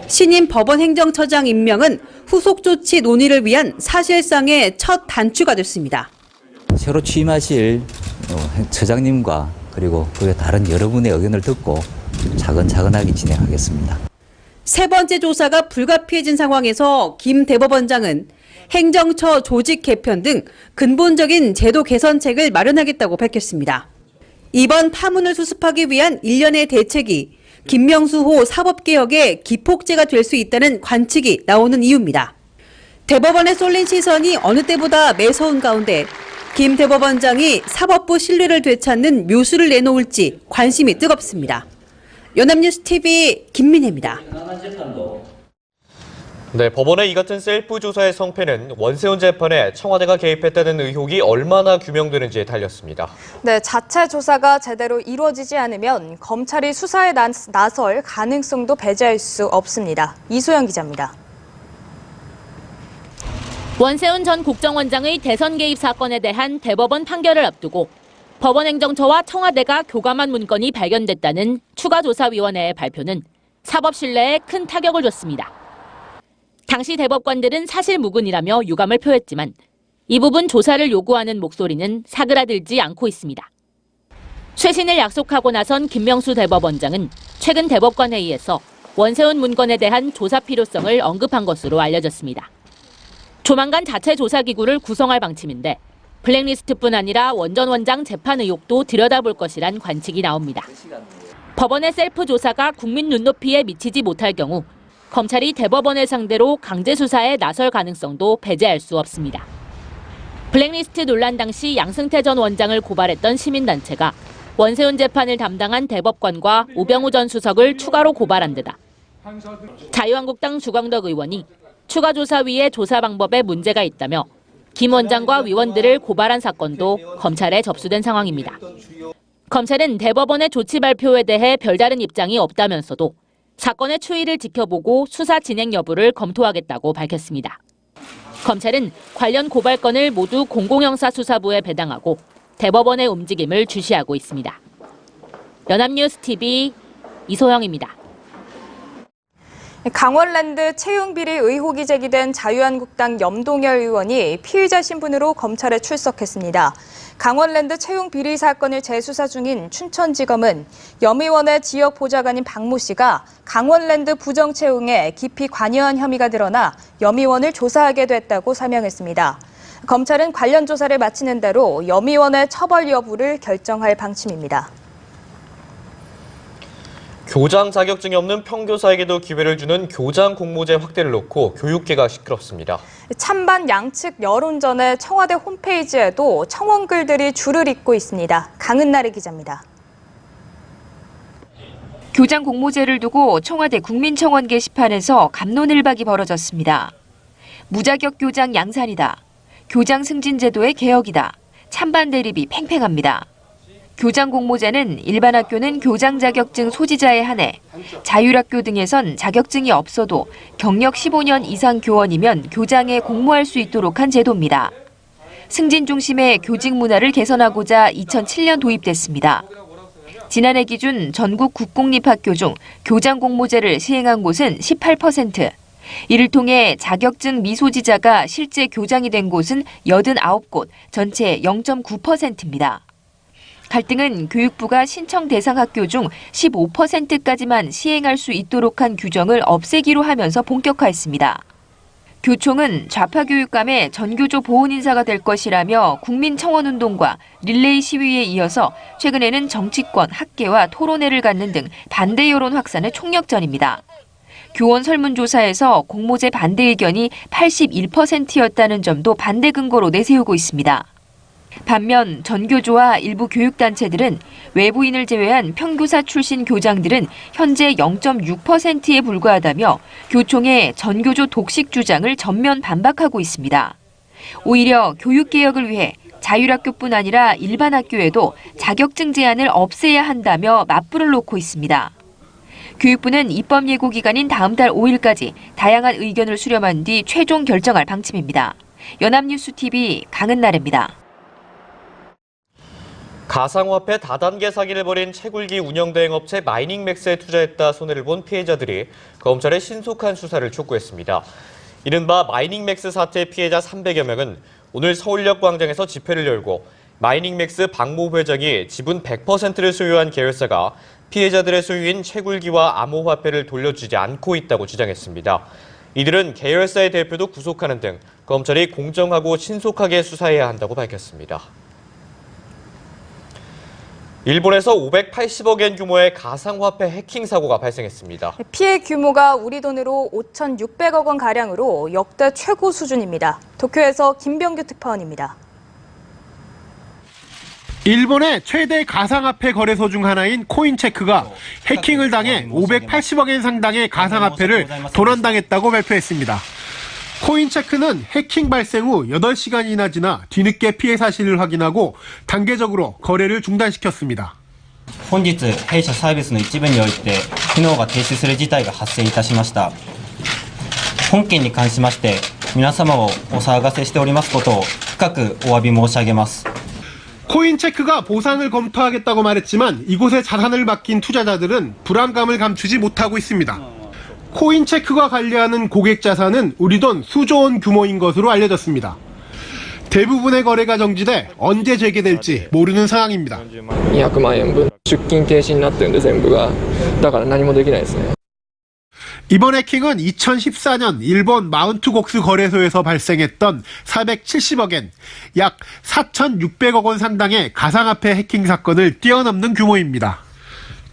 신임 법원 행정처장 임명은 후속 조치 논의를 위한 사실상의 첫 단추가 됐습니다. 새로 취임하실 처장님과 그리고 그 다른 여러분의 의견을 듣고 차근차근하게 진행하겠습니다. 세 번째 조사가 불가피해진 상황에서 김 대법원장은 행정처 조직 개편 등 근본적인 제도 개선책을 마련하겠다고 밝혔습니다. 이번 파문을 수습하기 위한 일련의 대책이 김명수호 사법개혁의 기폭제가 될 수 있다는 관측이 나오는 이유입니다. 대법원에 쏠린 시선이 어느 때보다 매서운 가운데 김 대법원장이 사법부 신뢰를 되찾는 묘수를 내놓을지 관심이 뜨겁습니다. 연합뉴스TV 김민혜입니다. 네, 법원의 이 같은 셀프 조사의 성패는 원세훈 재판에 청와대가 개입했다는 의혹이 얼마나 규명되는지에 달렸습니다. 네, 자체 조사가 제대로 이루어지지 않으면 검찰이 수사에 나설 가능성도 배제할 수 없습니다. 이소영 기자입니다. 원세훈 전 국정원장의 대선 개입 사건에 대한 대법원 판결을 앞두고 법원행정처와 청와대가 교감한 문건이 발견됐다는 추가조사위원회의 발표는 사법 신뢰에 큰 타격을 줬습니다. 당시 대법관들은 사실무근이라며 유감을 표했지만 이 부분 조사를 요구하는 목소리는 사그라들지 않고 있습니다. 쇄신을 약속하고 나선 김명수 대법원장은 최근 대법관 회의에서 원세훈 문건에 대한 조사 필요성을 언급한 것으로 알려졌습니다. 조만간 자체 조사기구를 구성할 방침인데 블랙리스트뿐 아니라 원 전 원장 재판 의혹도 들여다볼 것이란 관측이 나옵니다. 법원의 셀프 조사가 국민 눈높이에 미치지 못할 경우 검찰이 대법원을 상대로 강제 수사에 나설 가능성도 배제할 수 없습니다. 블랙리스트 논란 당시 양승태 전 원장을 고발했던 시민단체가 원세훈 재판을 담당한 대법관과 우병우 전 수석을 추가로 고발한 데다 자유한국당 주광덕 의원이 추가조사위의 조사 방법에 문제가 있다며 김 원장과 위원들을 고발한 사건도 검찰에 접수된 상황입니다. 검찰은 대법원의 조치 발표에 대해 별다른 입장이 없다면서도 사건의 추이를 지켜보고 수사 진행 여부를 검토하겠다고 밝혔습니다. 검찰은 관련 고발건을 모두 공공형사수사부에 배당하고 대법원의 움직임을 주시하고 있습니다. 연합뉴스TV 이소영입니다. 강원랜드 채용비리 의혹이 제기된 자유한국당 염동열 의원이 피의자 신분으로 검찰에 출석했습니다. 강원랜드 채용비리 사건을 재수사 중인 춘천지검은 염 의원의 지역 보좌관인 박모 씨가 강원랜드 부정 채용에 깊이 관여한 혐의가 드러나 염 의원을 조사하게 됐다고 설명했습니다. 검찰은 관련 조사를 마치는 대로 염 의원의 처벌 여부를 결정할 방침입니다. 교장 자격증이 없는 평교사에게도 기회를 주는 교장 공모제 확대를 놓고 교육계가 시끄럽습니다. 찬반 양측 여론전에 청와대 홈페이지에도 청원 글들이 줄을 잇고 있습니다. 강은나래 기자입니다. 교장 공모제를 두고 청와대 국민청원 게시판에서 갑론을박이 벌어졌습니다. 무자격 교장 양산이다. 교장 승진 제도의 개혁이다. 찬반 대립이 팽팽합니다. 교장 공모제는 일반 학교는 교장 자격증 소지자에 한해 자율학교 등에선 자격증이 없어도 경력 15년 이상 교원이면 교장에 공모할 수 있도록 한 제도입니다. 승진 중심의 교직 문화를 개선하고자 2007년 도입됐습니다. 지난해 기준 전국 국공립학교 중 교장 공모제를 시행한 곳은 18%, 이를 통해 자격증 미소지자가 실제 교장이 된 곳은 89곳, 전체 0.9%입니다. 갈등은 교육부가 신청 대상 학교 중 15%까지만 시행할 수 있도록 한 규정을 없애기로 하면서 본격화했습니다. 교총은 좌파 교육감의 전교조 보훈 인사가 될 것이라며 국민청원운동과 릴레이 시위에 이어서 최근에는 정치권, 학계와 토론회를 갖는 등 반대 여론 확산의 총력전입니다. 교원 설문조사에서 공모제 반대 의견이 81%였다는 점도 반대 근거로 내세우고 있습니다. 반면 전교조와 일부 교육단체들은 외부인을 제외한 평교사 출신 교장들은 현재 0.6%에 불과하다며 교총의 전교조 독식 주장을 전면 반박하고 있습니다. 오히려 교육개혁을 위해 자율학교뿐 아니라 일반 학교에도 자격증 제한을 없애야 한다며 맞불을 놓고 있습니다. 교육부는 입법 예고 기간인 다음 달 5일까지 다양한 의견을 수렴한 뒤 최종 결정할 방침입니다. 연합뉴스TV 강은나래입니다. 가상화폐 다단계 사기를 벌인 채굴기 운영대행업체 마이닝맥스에 투자했다 손해를 본 피해자들이 검찰의 신속한 수사를 촉구했습니다. 이른바 마이닝맥스 사태 피해자 300여 명은 오늘 서울역 광장에서 집회를 열고 마이닝맥스 박모 회장이 지분 100%를 소유한 계열사가 피해자들의 소유인 채굴기와 암호화폐를 돌려주지 않고 있다고 주장했습니다. 이들은 계열사의 대표도 구속하는 등 검찰이 공정하고 신속하게 수사해야 한다고 밝혔습니다. 일본에서 580억 엔 규모의 가상화폐 해킹 사고가 발생했습니다. 피해 규모가 우리 돈으로 5,600억 원 가량으로 역대 최고 수준입니다. 도쿄에서 김병규 특파원입니다. 일본의 최대 가상화폐 거래소 중 하나인 코인체크가 해킹을 당해 580억 엔 상당의 가상화폐를 도난당했다고 발표했습니다. 코인체크는 해킹 발생 후 8시간이나 지나 뒤늦게 피해 사실을 확인하고 단계적으로 거래를 중단시켰습니다. 本日弊社サービスの一部において機能が停止する事態が発生いたしました。本件に関しまして皆様をお騒がせしておりますことを深くお詫び申し上げます。 코인체크가 보상을 검토하겠다고 말했지만 이곳에 자산을 맡긴 투자자들은 불안감을 감추지 못하고 있습니다. 코인체크가 관리하는 고객 자산은 우리 돈 수조 원 규모인 것으로 알려졌습니다. 대부분의 거래가 정지돼 언제 재개될지 모르는 상황입니다. 200万円分出金停止になってるんで全部がだから何もできないですね。 이번 해킹은 2014년 일본 마운트곡스 거래소에서 발생했던 470억 엔, 약 4,600억 원 상당의 가상화폐 해킹 사건을 뛰어넘는 규모입니다.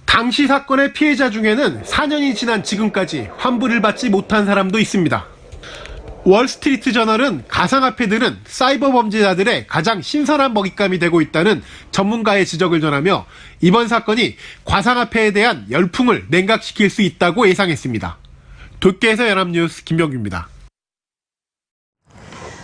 당시 사건의 피해자 중에는 4년이 지난 지금까지 환불을 받지 못한 사람도 있습니다. 월스트리트 저널은 가상화폐들은 사이버 범죄자들의 가장 신선한 먹잇감이 되고 있다는 전문가의 지적을 전하며 이번 사건이 가상화폐에 대한 열풍을 냉각시킬 수 있다고 예상했습니다. 도쿄에서 연합뉴스 김병규입니다.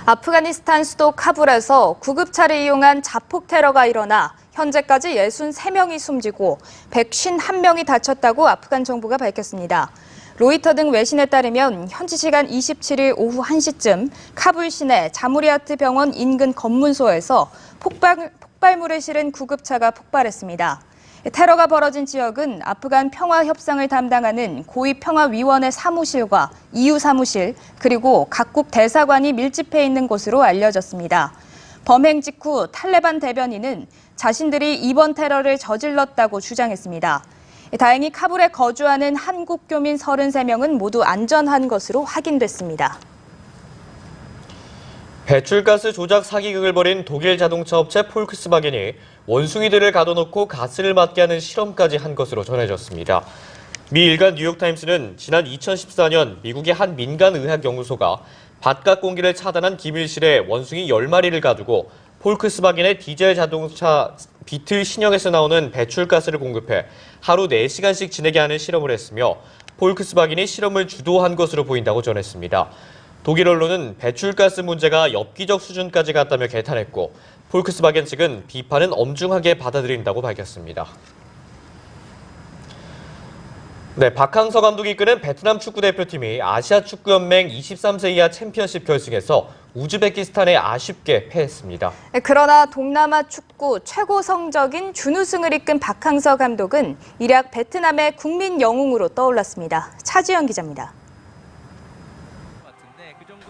아프가니스탄 수도 카불에서 구급차를 이용한 자폭 테러가 일어나 현재까지 63명이 숨지고 151명이 다쳤다고 아프간 정부가 밝혔습니다. 로이터 등 외신에 따르면 현지 시간 27일 오후 1시쯤 카불 시내 자무리아트 병원 인근 검문소에서 폭발물을 실은 구급차가 폭발했습니다. 테러가 벌어진 지역은 아프간 평화 협상을 담당하는 고위평화위원회 사무실과 EU 사무실, 그리고 각국 대사관이 밀집해 있는 곳으로 알려졌습니다. 범행 직후 탈레반 대변인은 자신들이 이번 테러를 저질렀다고 주장했습니다. 다행히 카불에 거주하는 한국 교민 33명은 모두 안전한 것으로 확인됐습니다. 배출가스 조작 사기극을 벌인 독일 자동차 업체 폴크스바겐이 원숭이들을 가둬놓고 가스를 맡게 하는 실험까지 한 것으로 전해졌습니다. 미 일간 뉴욕타임스는 지난 2014년 미국의 한 민간의학연구소가 바깥 공기를 차단한 기밀실에 원숭이 10마리를 가두고 폴크스바겐의 디젤 자동차 비틀 신형에서 나오는 배출가스를 공급해 하루 4시간씩 지내게 하는 실험을 했으며 폴크스바겐이 실험을 주도한 것으로 보인다고 전했습니다. 독일 언론은 배출가스 문제가 엽기적 수준까지 갔다며 개탄했고 폴크스바겐 측은 비판은 엄중하게 받아들인다고 밝혔습니다. 네, 박항서 감독이 이끄는 베트남 축구대표팀이 아시아축구연맹 23세 이하 챔피언십 결승에서 우즈베키스탄에 아쉽게 패했습니다. 그러나 동남아 축구 최고 성적인 준우승을 이끈 박항서 감독은 일약 베트남의 국민 영웅으로 떠올랐습니다. 차지연 기자입니다.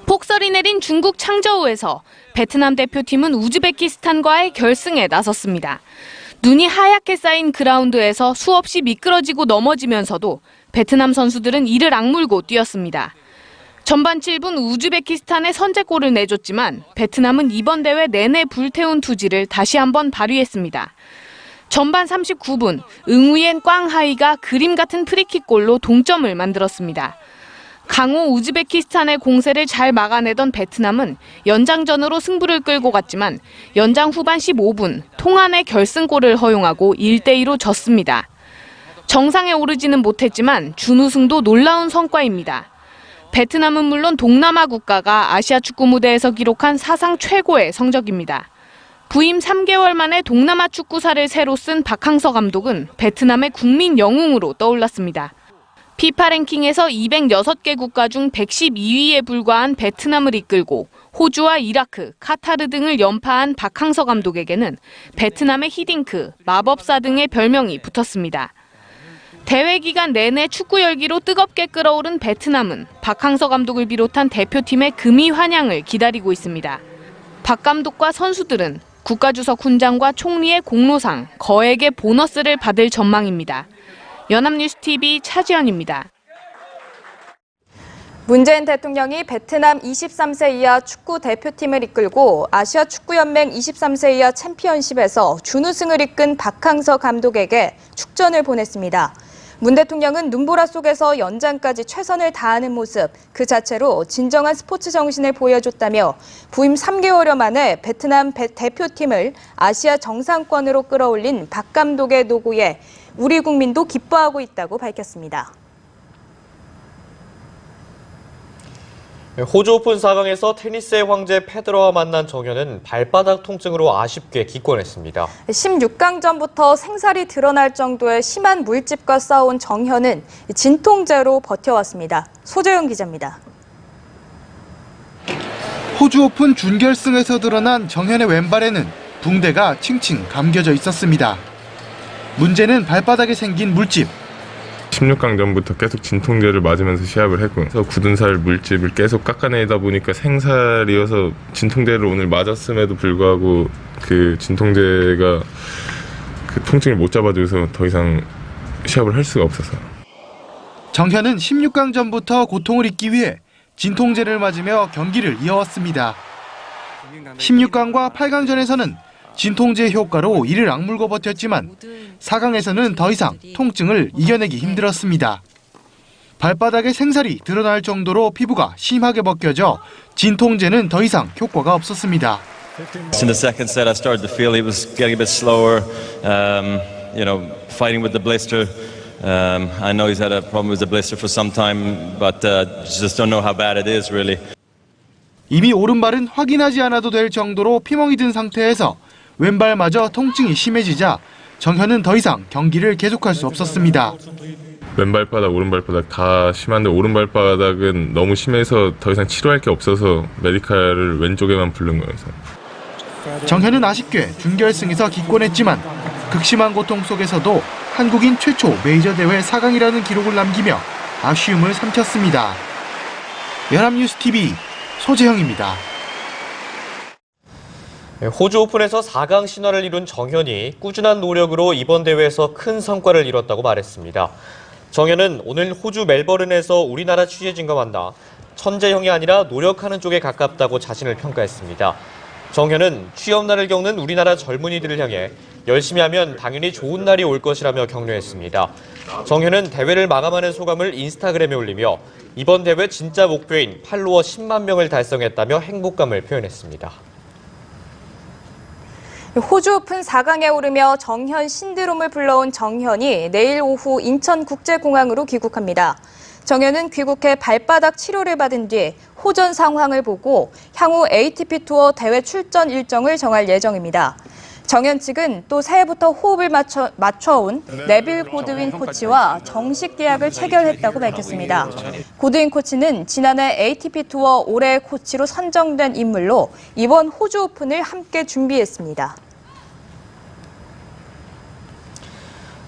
폭설이 내린 중국 창저우에서 베트남 대표팀은 우즈베키스탄과의 결승에 나섰습니다. 눈이 하얗게 쌓인 그라운드에서 수없이 미끄러지고 넘어지면서도 베트남 선수들은 이를 악물고 뛰었습니다. 전반 7분 우즈베키스탄에 선제골을 내줬지만 베트남은 이번 대회 내내 불태운 투지를 다시 한번 발휘했습니다. 전반 39분 응우옌 꽝하이가 그림 같은 프리킥골로 동점을 만들었습니다. 강호 우즈베키스탄의 공세를 잘 막아내던 베트남은 연장전으로 승부를 끌고 갔지만 연장 후반 15분 통안의 결승골을 허용하고 1대2로 졌습니다. 정상에 오르지는 못했지만 준우승도 놀라운 성과입니다. 베트남은 물론 동남아 국가가 아시아 축구 무대에서 기록한 사상 최고의 성적입니다. 부임 3개월 만에 동남아 축구사를 새로 쓴 박항서 감독은 베트남의 국민 영웅으로 떠올랐습니다. 피파 랭킹에서 206개 국가 중 112위에 불과한 베트남을 이끌고 호주와 이라크, 카타르 등을 연파한 박항서 감독에게는 베트남의 히딩크, 마법사 등의 별명이 붙었습니다. 대회 기간 내내 축구 열기로 뜨겁게 끓어오른 베트남은 박항서 감독을 비롯한 대표팀의 금이 환영을 기다리고 있습니다. 박 감독과 선수들은 국가주석 훈장과 총리의 공로상, 거액의 보너스를 받을 전망입니다. 연합뉴스TV 차지연입니다. 문재인 대통령이 베트남 23세 이하 축구 대표팀을 이끌고 아시아 축구연맹 23세 이하 챔피언십에서 준우승을 이끈 박항서 감독에게 축전을 보냈습니다. 문 대통령은 눈보라 속에서 연장까지 최선을 다하는 모습 그 자체로 진정한 스포츠 정신을 보여줬다며 부임 3개월여 만에 베트남 대표팀을 아시아 정상권으로 끌어올린 박 감독의 노고에 우리 국민도 기뻐하고 있다고 밝혔습니다. 호주 오픈 4강에서 테니스의 황제 페데러와 만난 정현은 발바닥 통증으로 아쉽게 기권했습니다. 16강전부터 생살이 드러날 정도의 심한 물집과 싸운 정현은 진통제로 버텨왔습니다. 소재영 기자입니다. 호주 오픈 준결승에서 드러난 정현의 왼발에는 붕대가 칭칭 감겨져 있었습니다. 문제는 발바닥에 생긴 물집. 16강전부터 계속 진통제를 맞으면서 시합을 했고, 그래서 굳은 살 물집을 계속 깎아내다 보니까 생살이어서 진통제를 오늘 맞았음에도 불구하고 그 진통제가 그 통증을 못 잡아줘서 더 이상 시합을 할 수가 없어서. 정현은 16강전부터 고통을 잊기 위해 진통제를 맞으며 경기를 이어왔습니다. 16강과 8강전에서는 진통제 효과로 이를 악물고 버텼지만 4강에서는 더 이상 통증을 이겨내기 힘들었습니다. 발바닥에 생살이 드러날 정도로 피부가 심하게 벗겨져 진통제는 더 이상 효과가 없었습니다. In the second set, I started to feel he was getting a bit slower, fighting with the blister. I know he's had a problem with the blister for some time, but just don't know how bad it is, really. 이미 오른발은 확인하지 않아도 될 정도로 피멍이 든 상태에서 왼발마저 통증이 심해지자 정현은 더 이상 경기를 계속할 수 없었습니다. 왼발바닥, 오른발바닥 다 심한데 오른발바닥은 너무 심해서 더 이상 치료할 게 없어서 메디칼을 왼쪽에만 부른 거여서. 정현은 아쉽게 준결승에서 기권했지만 극심한 고통 속에서도 한국인 최초 메이저 대회 4강이라는 기록을 남기며 아쉬움을 삼켰습니다. 연합뉴스TV 소재형입니다. 호주 오픈에서 4강 신화를 이룬 정현이 꾸준한 노력으로 이번 대회에서 큰 성과를 이뤘다고 말했습니다. 정현은 오늘 호주 멜버른에서 우리나라 취재진과 만나 천재형이 아니라 노력하는 쪽에 가깝다고 자신을 평가했습니다. 정현은 취업난을 겪는 우리나라 젊은이들을 향해 열심히 하면 당연히 좋은 날이 올 것이라며 격려했습니다. 정현은 대회를 마감하는 소감을 인스타그램에 올리며 이번 대회 진짜 목표인 팔로워 10만 명을 달성했다며 행복감을 표현했습니다. 호주 오픈 4강에 오르며 정현 신드롬을 불러온 정현이 내일 오후 인천국제공항으로 귀국합니다. 정현은 귀국해 발바닥 치료를 받은 뒤 호전 상황을 보고 향후 ATP 투어 대회 출전 일정을 정할 예정입니다. 정현 측은 또 새해부터 호흡을 맞춰온 네빌 고드윈 코치와 정식 계약을 체결했다고 밝혔습니다. 고드윈 코치는 지난해 ATP 투어 올해의 코치로 선정된 인물로 이번 호주 오픈을 함께 준비했습니다.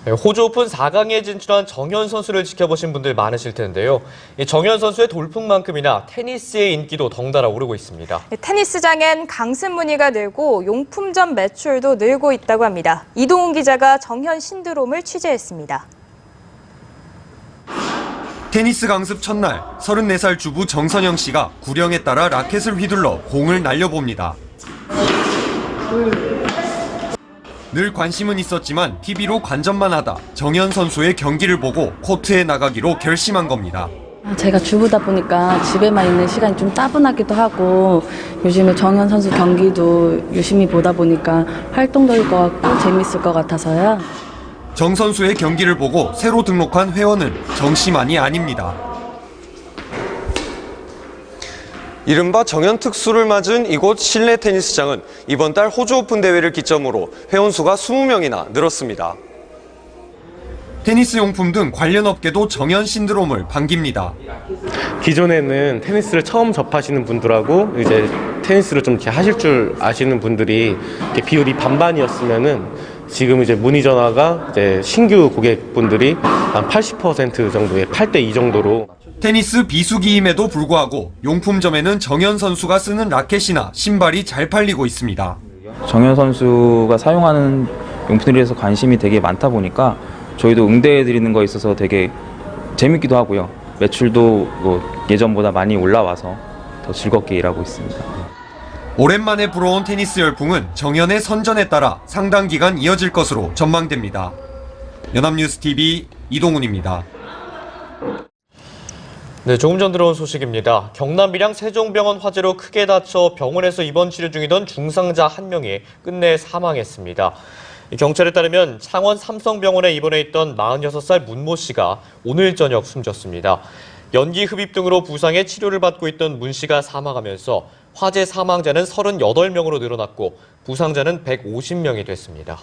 호주 오픈 4강에 진출한 정현 선수를 지켜보신 분들 많으실 텐데요. 정현 선수의 돌풍만큼이나 테니스의 인기도 덩달아 오르고 있습니다. 테니스장엔 강습 문의가 늘고 용품점 매출도 늘고 있다고 합니다. 이동훈 기자가 정현 신드롬을 취재했습니다. 테니스 강습 첫날 34살 주부 정선영 씨가 구령에 따라 라켓을 휘둘러 공을 날려봅니다. 늘 관심은 있었지만 TV로 관전만 하다 정현 선수의 경기를 보고 코트에 나가기로 결심한 겁니다. 제가 주부다 보니까 집에만 있는 시간이 좀 따분하기도 하고 요즘에 정현 선수 경기도 유심히 보다 보니까 활동적일 것 같고 재밌을 것 같아서요. 정 선수의 경기를 보고 새로 등록한 회원은 정 씨만이 아닙니다. 이른바 정현 특수를 맞은 이곳 실내 테니스장은 이번 달 호주 오픈 대회를 기점으로 회원수가 20명이나 늘었습니다. 테니스 용품 등 관련 업계도 정현 신드롬을 반깁니다. 기존에는 테니스를 처음 접하시는 분들하고 이제 테니스를 좀 이렇게 하실 줄 아시는 분들이 이렇게 비율이 반반이었으면은 지금 이제 문의 전화가 이제 신규 고객분들이 한 80% 정도의 8대2 정도로. 테니스 비수기임에도 불구하고 용품점에는 정현 선수가 쓰는 라켓이나 신발이 잘 팔리고 있습니다. 정현 선수가 사용하는 용품들에 대해서 관심이 되게 많다 보니까 저희도 응대해드리는 거에 있어서 되게 재밌기도 하고요. 매출도 예전보다 많이 올라와서 더 즐겁게 일하고 있습니다. 오랜만에 불어온 테니스 열풍은 정현의 선전에 따라 상당 기간 이어질 것으로 전망됩니다. 연합뉴스TV 이동훈입니다. 네, 조금 전 들어온 소식입니다. 경남 밀양 세종병원 화재로 크게 다쳐 병원에서 입원 치료 중이던 중상자 한 명이 끝내 사망했습니다. 경찰에 따르면 창원 삼성병원에 입원해 있던 46살 문모 씨가 오늘 저녁 숨졌습니다. 연기 흡입 등으로 부상해 치료를 받고 있던 문 씨가 사망하면서 화재 사망자는 38명으로 늘어났고 부상자는 150명이 됐습니다.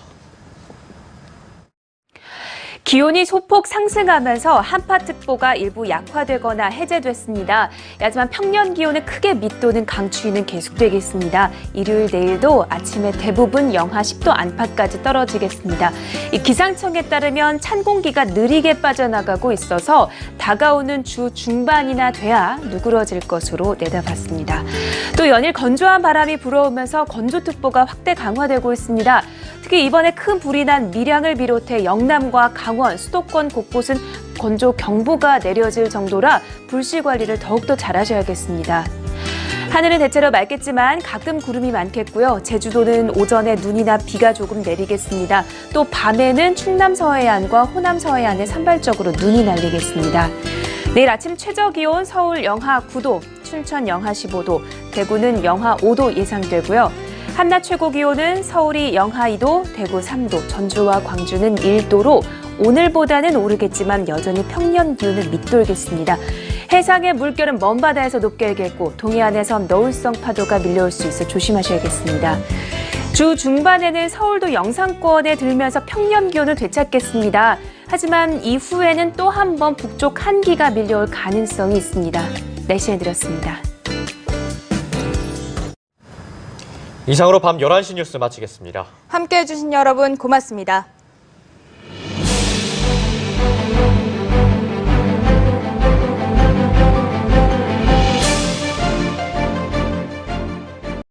기온이 소폭 상승하면서 한파특보가 일부 약화되거나 해제됐습니다. 하지만 평년 기온을 크게 밑도는 강추위는 계속되겠습니다. 일요일 내일도 아침에 대부분 영하 10도 안팎까지 떨어지겠습니다. 기상청에 따르면 찬 공기가 느리게 빠져나가고 있어서 다가오는 주 중반이나 돼야 누그러질 것으로 내다봤습니다. 또 연일 건조한 바람이 불어오면서 건조특보가 확대 강화되고 있습니다. 특히 이번에 큰 불이 난 밀양을 비롯해 영남과 강원, 수도권 곳곳은 건조경보가 내려질 정도라 불씨 관리를 더욱더 잘하셔야겠습니다. 하늘은 대체로 맑겠지만 가끔 구름이 많겠고요. 제주도는 오전에 눈이나 비가 조금 내리겠습니다. 또 밤에는 충남 서해안과 호남 서해안에 산발적으로 눈이 날리겠습니다. 내일 아침 최저기온 서울 영하 9도, 춘천 영하 15도, 대구는 영하 5도 예상되고요. 한낮 최고 기온은 서울이 영하 2도, 대구 3도, 전주와 광주는 1도로 오늘보다는 오르겠지만 여전히 평년 기온을 밑돌겠습니다. 해상의 물결은 먼 바다에서 높게 일겠고 동해안에선 너울성 파도가 밀려올 수 있어 조심하셔야겠습니다. 주 중반에는 서울도 영상권에 들면서 평년 기온을 되찾겠습니다. 하지만 이후에는 또 한 번 북쪽 한기가 밀려올 가능성이 있습니다. 날씨 드렸습니다. 이상으로 밤 11시 뉴스 마치겠습니다. 함께해 주신 여러분 고맙습니다.